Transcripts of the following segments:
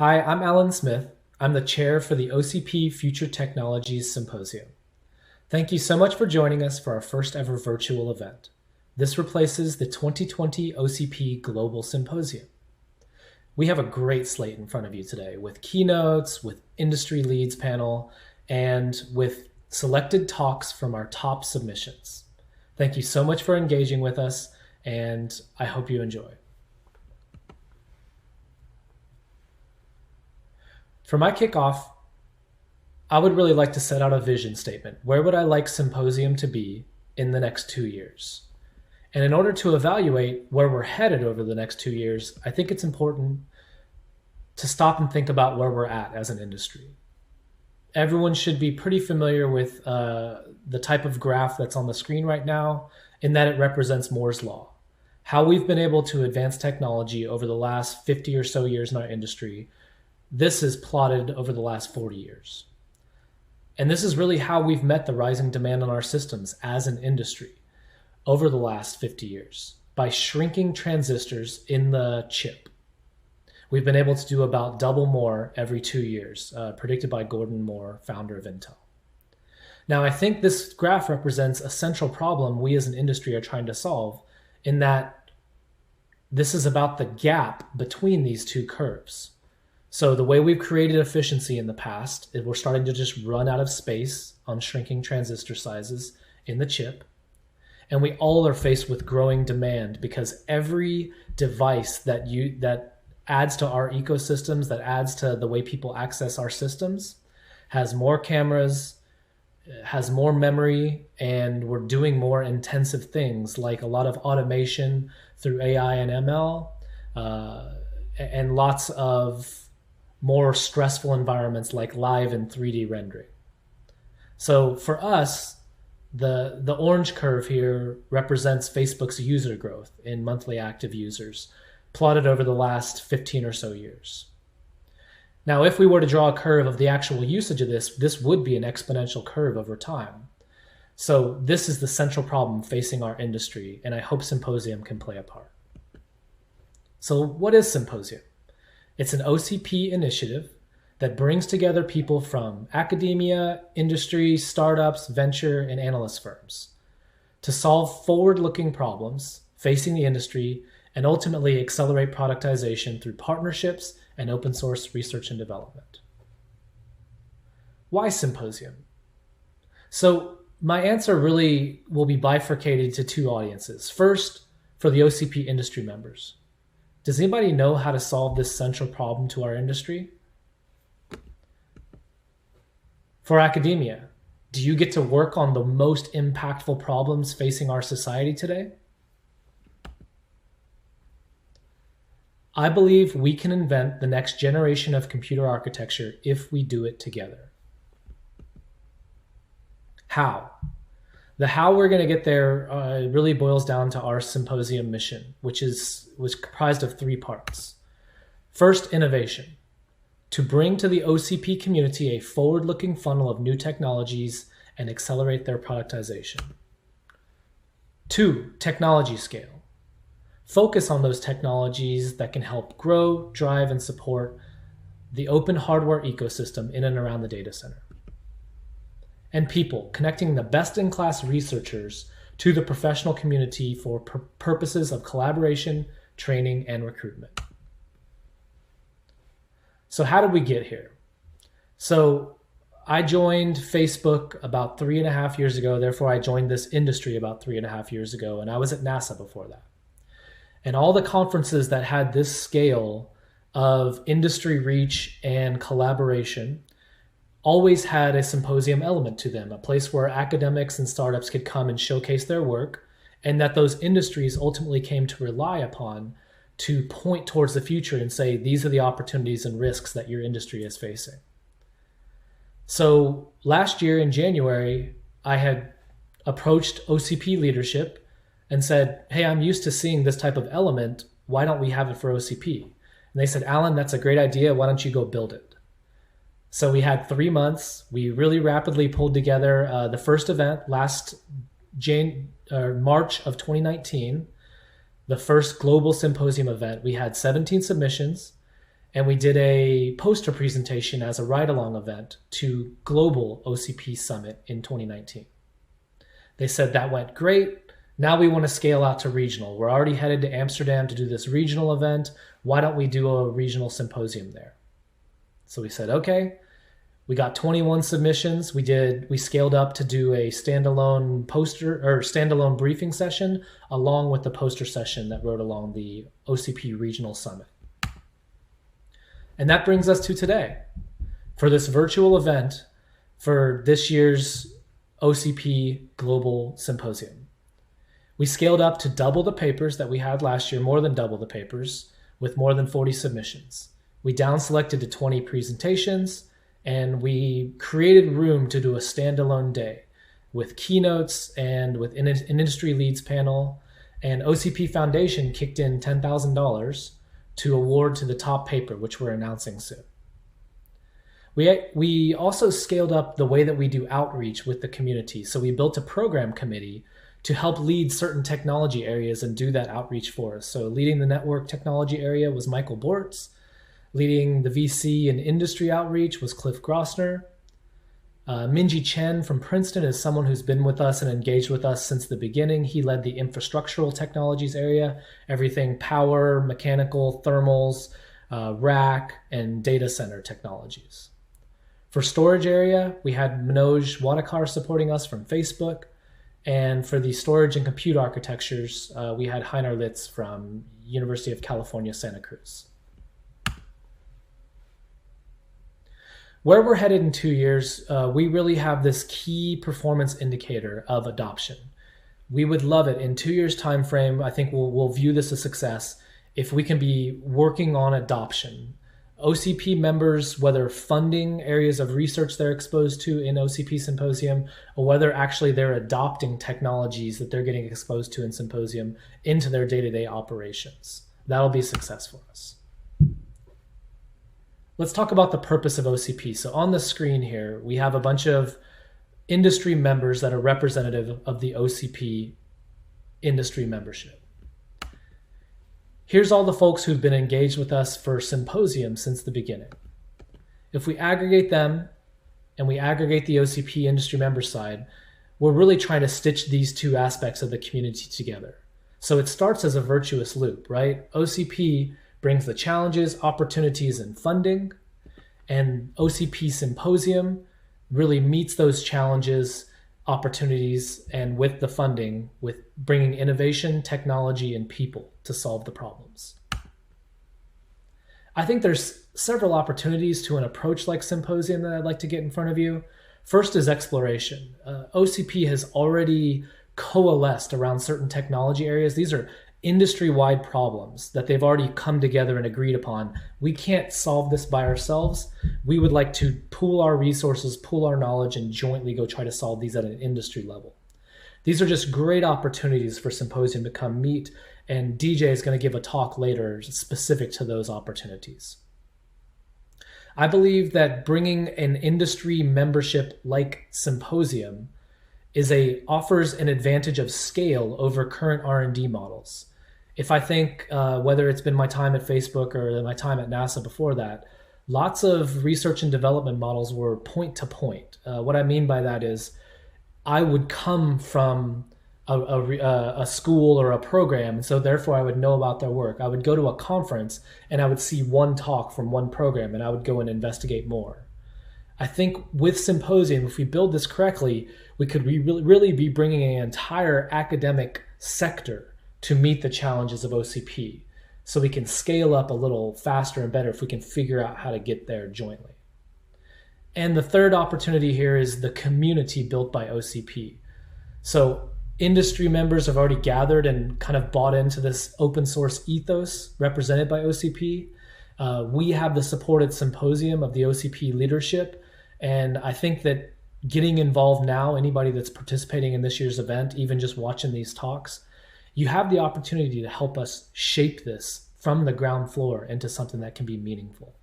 Hi, I'm Alan Smith. I'm the chair for the OCP Future Technologies Symposium. Thank you so much for joining us for our first ever virtual event. This replaces the 2020 OCP Global Symposium. We have a great slate in front of you today with keynotes, with industry leads panel, and with selected talks from our top submissions. Thank you so much for engaging with us, and I hope you enjoy. For my kickoff, I would really like to set out a vision statement. Where would I like Symposium to be in the next 2 years? And in order to evaluate where we're headed over the next 2 years, I think it's important to stop and think about where we're at as an industry. Everyone should be pretty familiar with the type of graph that's on the screen right now, in that it represents Moore's Law. How we've been able to advance technology over the last 50 or so years in our industry. This is plotted over the last 40 years. And this is really how we've met the rising demand on our systems as an industry over the last 50 years, by shrinking transistors in the chip. We've been able to do about double more every 2 years, predicted by Gordon Moore, founder of Intel. Now, I think this graph represents a central problem we as an industry are trying to solve, in that this is about the gap between these two curves. So the way we've created efficiency in the past is we're starting to just run out of space on shrinking transistor sizes in the chip. And we all are faced with growing demand, because every device that adds to our ecosystems, that adds to the way people access our systems, has more cameras, has more memory, and we're doing more intensive things like a lot of automation through AI and ML, and lots of more stressful environments like live and 3D rendering. So for us, the orange curve here represents Facebook's user growth in monthly active users, plotted over the last 15 or so years. Now, if we were to draw a curve of the actual usage of this would be an exponential curve over time. So this is the central problem facing our industry, and I hope Symposium can play a part. So what is Symposium? It's an OCP initiative that brings together people from academia, industry, startups, venture, and analyst firms to solve forward-looking problems facing the industry and ultimately accelerate productization through partnerships and open source research and development. Why Symposium? So my answer really will be bifurcated to two audiences. First, for the OCP industry members. Does anybody know how to solve this central problem to our industry? For academia, do you get to work on the most impactful problems facing our society today? I believe we can invent the next generation of computer architecture if we do it together. How? The how we're going to get there really boils down to our Symposium Mission, which was comprised of 3 parts. First, innovation. To bring to the OCP community a forward-looking funnel of new technologies and accelerate their productization. 2, technology scale. Focus on those technologies that can help grow, drive, and support the open hardware ecosystem in and around the data center. And people, connecting the best-in-class researchers to the professional community for purposes of collaboration, training, and recruitment. So how did we get here? So I joined Facebook about 3.5 years ago. Therefore, I joined this industry about 3.5 years ago, and I was at NASA before that. And all the conferences that had this scale of industry reach and collaboration always had a symposium element to them, a place where academics and startups could come and showcase their work, and that those industries ultimately came to rely upon to point towards the future and say, these are the opportunities and risks that your industry is facing. So last year in January, I had approached OCP leadership and said, hey, I'm used to seeing this type of element. Why don't we have it for OCP? And they said, Alan, that's a great idea. Why don't you go build it? So we had 3 months. We really rapidly pulled together the first event last March of 2019, the first global symposium event. We had 17 submissions, and we did a poster presentation as a ride-along event to Global OCP Summit in 2019. They said that went great. Now we want to scale out to regional. We're already headed to Amsterdam to do this regional event. Why don't we do a regional symposium there? So we said, okay. We got 21 submissions. We scaled up to do a standalone poster or standalone briefing session along with the poster session that rode along the OCP Regional Summit. And that brings us to today for this virtual event for this year's OCP Global Symposium. We scaled up to double the papers that we had last year, more than double the papers, with more than 40 submissions. We down selected to 20 presentations, and we created room to do a standalone day with keynotes and with an industry leads panel. And OCP Foundation kicked in $10,000 to award to the top paper, which we're announcing soon. We also scaled up the way that we do outreach with the community. So we built a program committee to help lead certain technology areas and do that outreach for us. So leading the network technology area was Michael Bortz. Leading the VC and industry outreach was Cliff Grossner. Minji Chen from Princeton is someone who's been with us and engaged with us since the beginning. He led the infrastructural technologies area, everything power, mechanical, thermals, rack, and data center technologies. For storage area, we had Manoj Wadekar supporting us from Facebook. And for the storage and compute architectures, we had Heiner Litz from University of California, Santa Cruz. Where we're headed in 2 years, we really have this key performance indicator of adoption. We would love it in 2 years time frame. I think we'll view this as success if we can be working on adoption. OCP members, whether funding areas of research they're exposed to in OCP Symposium, or whether actually they're adopting technologies that they're getting exposed to in Symposium into their day-to-day operations. That'll be success for us. Let's talk about the purpose of OCP. So on the screen here, we have a bunch of industry members that are representative of the OCP industry membership. Here's all the folks who've been engaged with us for Symposium since the beginning. If we aggregate them and we aggregate the OCP industry member side, we're really trying to stitch these two aspects of the community together. So it starts as a virtuous loop, right? OCP brings the challenges, opportunities, and funding, and OCP Symposium really meets those challenges, opportunities, and with the funding, with bringing innovation, technology, and people to solve the problems. I think there's several opportunities to an approach like Symposium that I'd like to get in front of you. First is exploration. OCP has already coalesced around certain technology areas. These are industry-wide problems that they've already come together and agreed upon. We can't solve this by ourselves. We would like to pool our resources, pool our knowledge, and jointly go try to solve these at an industry level. These are just great opportunities for Symposium to come meet, and DJ is going to give a talk later specific to those opportunities. I believe that bringing an industry membership like Symposium offers an advantage of scale over current R&D models. If I think, whether it's been my time at Facebook or my time at NASA before that, lots of research and development models were point to point. What I mean by that is I would come from a school or a program, and so therefore I would know about their work. I would go to a conference and I would see one talk from one program and I would go and investigate more. I think with Symposium, if we build this correctly, we could really be bringing an entire academic sector to meet the challenges of OCP. So we can scale up a little faster and better if we can figure out how to get there jointly. And the third opportunity here is the community built by OCP. So industry members have already gathered and kind of bought into this open source ethos represented by OCP. We have the support at Symposium of the OCP leadership. And I think that getting involved now, anybody that's participating in this year's event, even just watching these talks, you have the opportunity to help us shape this from the ground floor into something that can be meaningful.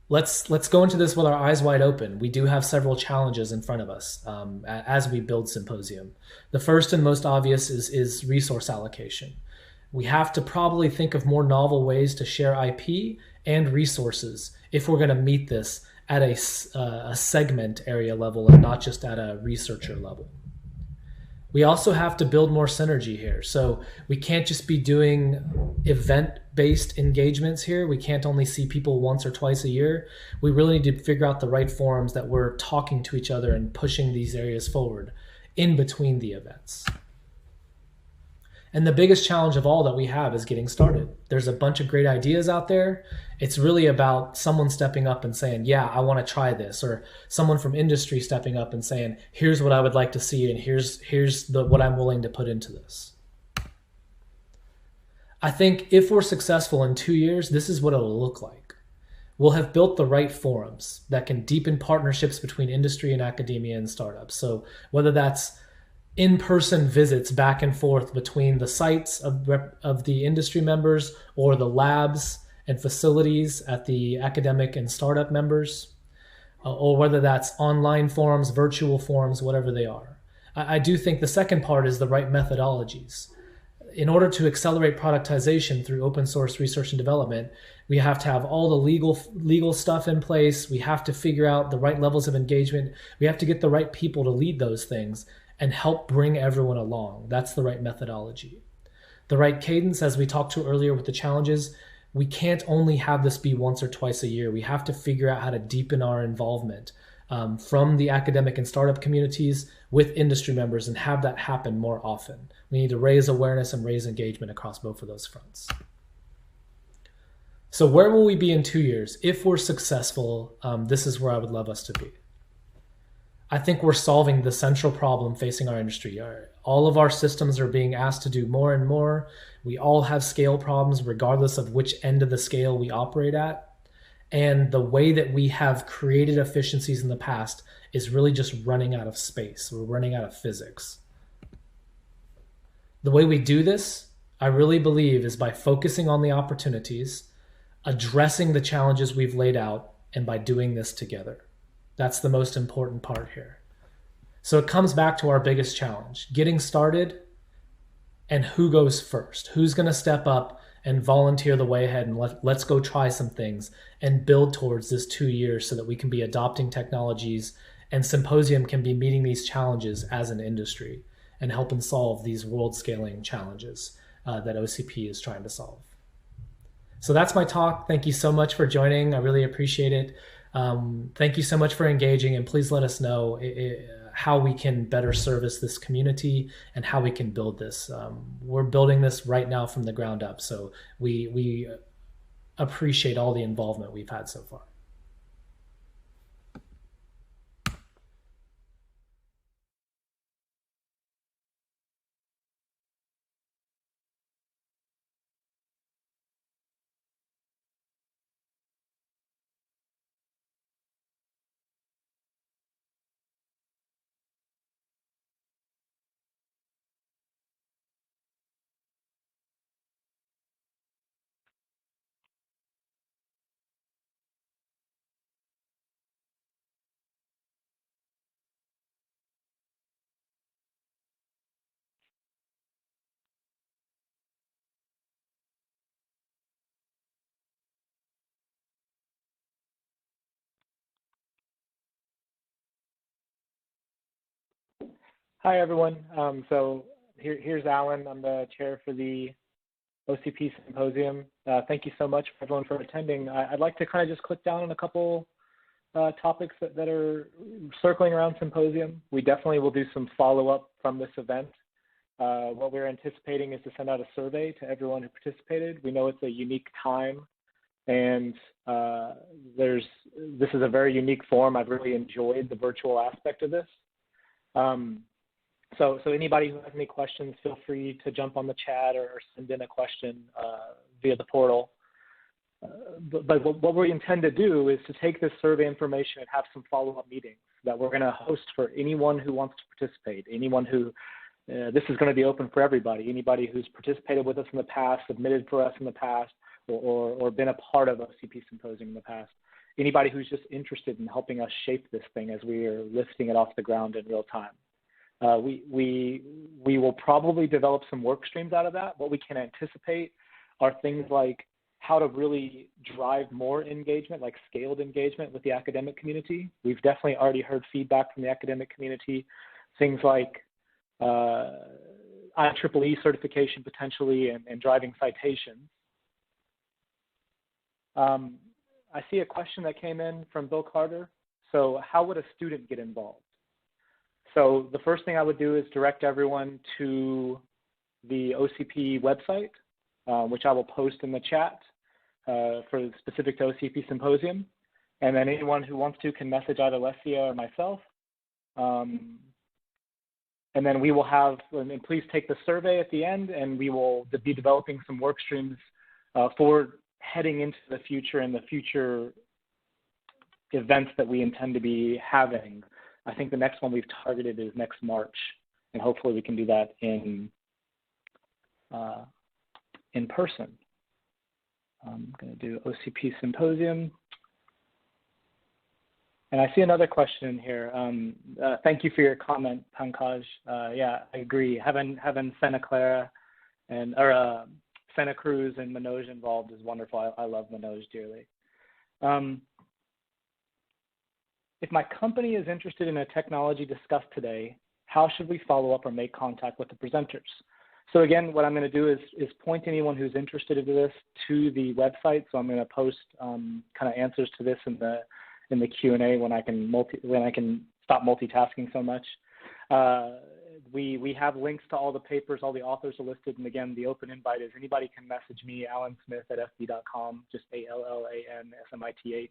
Let's go into this with our eyes wide open. We do have several challenges in front of us as we build Symposium. The first and most obvious is resource allocation. We have to probably think of more novel ways to share IP and resources if we're going to meet this at a segment area level and not just at a researcher level. We also have to build more synergy here. So we can't just be doing event-based engagements here. We can't only see people once or twice a year. We really need to figure out the right forums that we're talking to each other and pushing these areas forward in between the events. And the biggest challenge of all that we have is getting started. There's a bunch of great ideas out there. It's really about someone stepping up and saying, yeah, I want to try this, or someone from industry stepping up and saying, here's what I would like to see, and here's what I'm willing to put into this. I think if we're successful in 2 years, this is what it'll look like. We'll have built the right forums that can deepen partnerships between industry and academia and startups. So whether that's in-person visits back and forth between the sites of the industry members or the labs and facilities at the academic and startup members, or whether that's online forums, virtual forums, whatever they are. I do think the second part is the right methodologies. In order to accelerate productization through open source research and development, we have to have all the legal stuff in place. We have to figure out the right levels of engagement. We have to get the right people to lead those things and help bring everyone along. That's the right methodology. The right cadence, as we talked to earlier with the challenges, we can't only have this be once or twice a year. We have to figure out how to deepen our involvement from the academic and startup communities with industry members and have that happen more often. We need to raise awareness and raise engagement across both of those fronts. So where will we be in 2 years? If we're successful, this is where I would love us to be. I think we're solving the central problem facing our industry. All of our systems are being asked to do more and more. We all have scale problems regardless of which end of the scale we operate at. And the way that we have created efficiencies in the past is really just running out of space. We're running out of physics. The way we do this, I really believe, is by focusing on the opportunities, addressing the challenges we've laid out, and by doing this together. That's the most important part here. So it comes back to our biggest challenge, getting started and who goes first. Who's going to step up and volunteer the way ahead and let's go try some things and build towards this 2 years so that we can be adopting technologies and Symposium can be meeting these challenges as an industry and helping solve these world scaling challenges that OCP is trying to solve. So that's my talk. Thank you so much for joining. I really appreciate it. Thank you so much for engaging, and please let us know how we can better service this community and how we can build this. We're building this right now from the ground up, so we appreciate all the involvement we've had so far. Hi, everyone. So here's Alan. I'm the chair for the OCP Symposium. Thank you so much for everyone for attending. I'd like to kind of just click down on a couple topics that are circling around Symposium. We definitely will do some follow-up from this event. What we're anticipating is to send out a survey to everyone who participated. We know it's a unique time, and this is a very unique forum. I've really enjoyed the virtual aspect of this. So anybody who has any questions, feel free to jump on the chat or send in a question via the portal. But what we intend to do is to take this survey information and have some follow-up meetings that we're going to host for anyone who wants to participate, anyone who, this is going to be open for everybody, anybody who's participated with us in the past, submitted for us in the past, or been a part of OCP Symposium in the past. Anybody who's just interested in helping us shape this thing as we are lifting it off the ground in real time. We will probably develop some work streams out of that. What we can anticipate are things like how to really drive more engagement, like scaled engagement with the academic community. We've definitely already heard feedback from the academic community, things like IEEE certification potentially and driving citations. I see a question that came in from Bill Carter. So how would a student get involved? So the first thing I would do is direct everyone to the OCP website, which I will post in the chat for specific to OCP Symposium. And then anyone who wants to can message either Lesia or myself. And then we will have, and please take the survey at the end, and we will be developing some work streams for heading into the future and the future events that we intend to be having. I think the next one we've targeted is next March, and hopefully we can do that in person. I'm going to do OCP Symposium. And I see another question in here. Thank you for your comment, Pankaj. Yeah, I agree. Having Santa Clara or Santa Cruz and Manoj involved is wonderful. I love Manoj dearly. If my company is interested in a technology discussed today, how should we follow up or make contact with the presenters? So again, what I'm going to do is point anyone who's interested in this to the website. So I'm going to post kind of answers to this in the Q&A when I can stop multitasking so much. We have links to all the papers, all the authors are listed, and again, the open invite is anybody can message me, Alan Smith at fb.com, just ALLANSMITH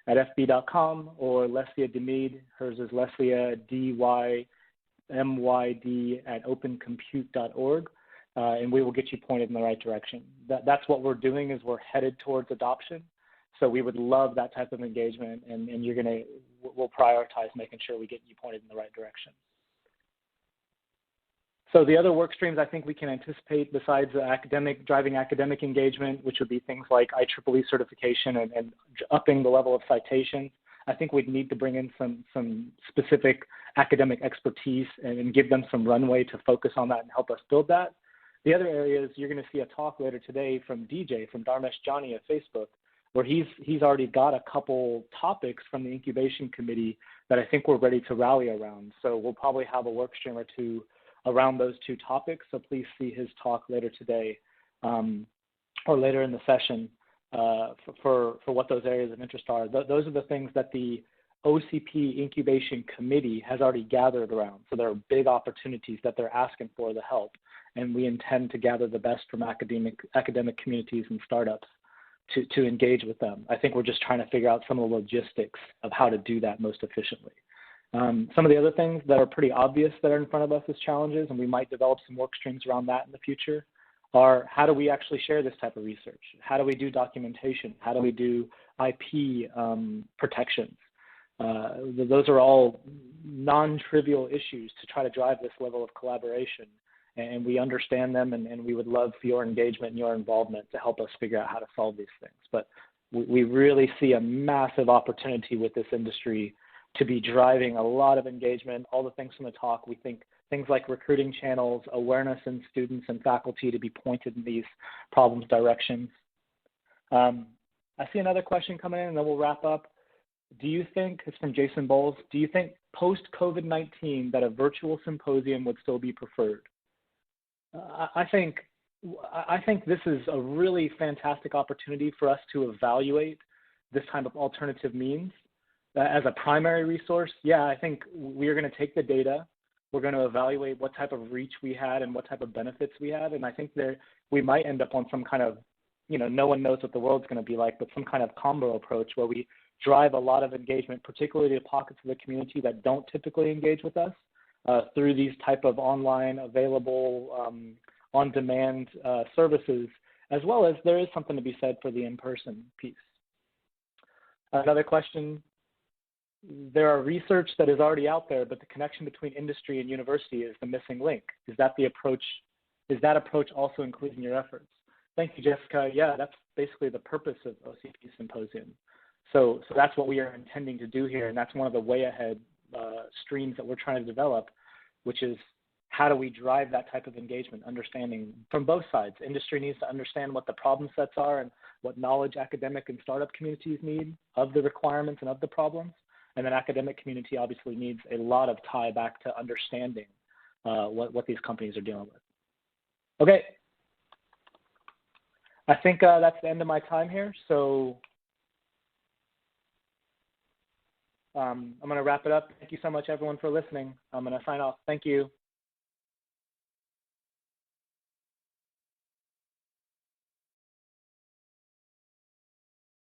at fb.com, or Lesia Demid, hers is Lesia DYMYD at opencompute.org, and we will get you pointed in the right direction. That's what we're doing, is we're headed towards adoption. So we would love that type of engagement, and we'll prioritize making sure we get you pointed in the right direction. So the other work streams I think we can anticipate besides driving academic engagement, which would be things like IEEE certification and upping the level of citations. I think we'd need to bring in some specific academic expertise and give them some runway to focus on that and help us build that. The other areas, you're going to see a talk later today from DJ, from Dharmesh Jani at Facebook, where he's already got a couple topics from the incubation committee that I think we're ready to rally around. So we'll probably have a work stream or two around those two topics. So please see his talk later today or later in the session for what those areas of interest are. Those are the things that the OCP incubation committee has already gathered around. So there are big opportunities that they're asking for the help, and we intend to gather the best from academic communities and startups to engage with them. I think we're just trying to figure out some of the logistics of how to do that most efficiently. Some of the other things that are pretty obvious that are in front of us as challenges, and we might develop some work streams around that in the future, are how do we actually share this type of research? How do we do documentation? How do we do IP protections? Those are all non-trivial issues to try to drive this level of collaboration. And we understand them, and we would love for your engagement and your involvement to help us figure out how to solve these things. But we really see a massive opportunity with this industry to be driving a lot of engagement, all the things from the talk. We think things like recruiting channels, awareness in students and faculty to be pointed in these problems directions. I see another question coming in, and then we'll wrap up. Do you think, it's from Jason Bowles, do you think post-COVID-19 that a virtual symposium would still be preferred? I think this is a really fantastic opportunity for us to evaluate this type of alternative means. As a primary resource, yeah, I think we are going to take the data. We're going to evaluate what type of reach we had and what type of benefits we had. And I think we might end up on some kind of, no one knows what the world's going to be like, but some kind of combo approach where we drive a lot of engagement, particularly to pockets of the community that don't typically engage with us through these type of online available on-demand services, as well as there is something to be said for the in-person piece. Another question. There are research that is already out there, but the connection between industry and university is the missing link. Is that the approach? Is that approach also included in your efforts? Thank you, Jessica. Yeah, that's basically the purpose of OCP Symposium. So that's what we are intending to do here, and that's one of the way ahead streams that we're trying to develop, which is how do we drive that type of engagement, understanding from both sides. Industry needs to understand what the problem sets are and what knowledge academic and startup communities need of the requirements and of the problems. And then academic community obviously needs a lot of tie back to understanding what these companies are dealing with. Okay. I think that's the end of my time here. So I'm going to wrap it up. Thank you so much, everyone, for listening. I'm going to sign off. Thank you.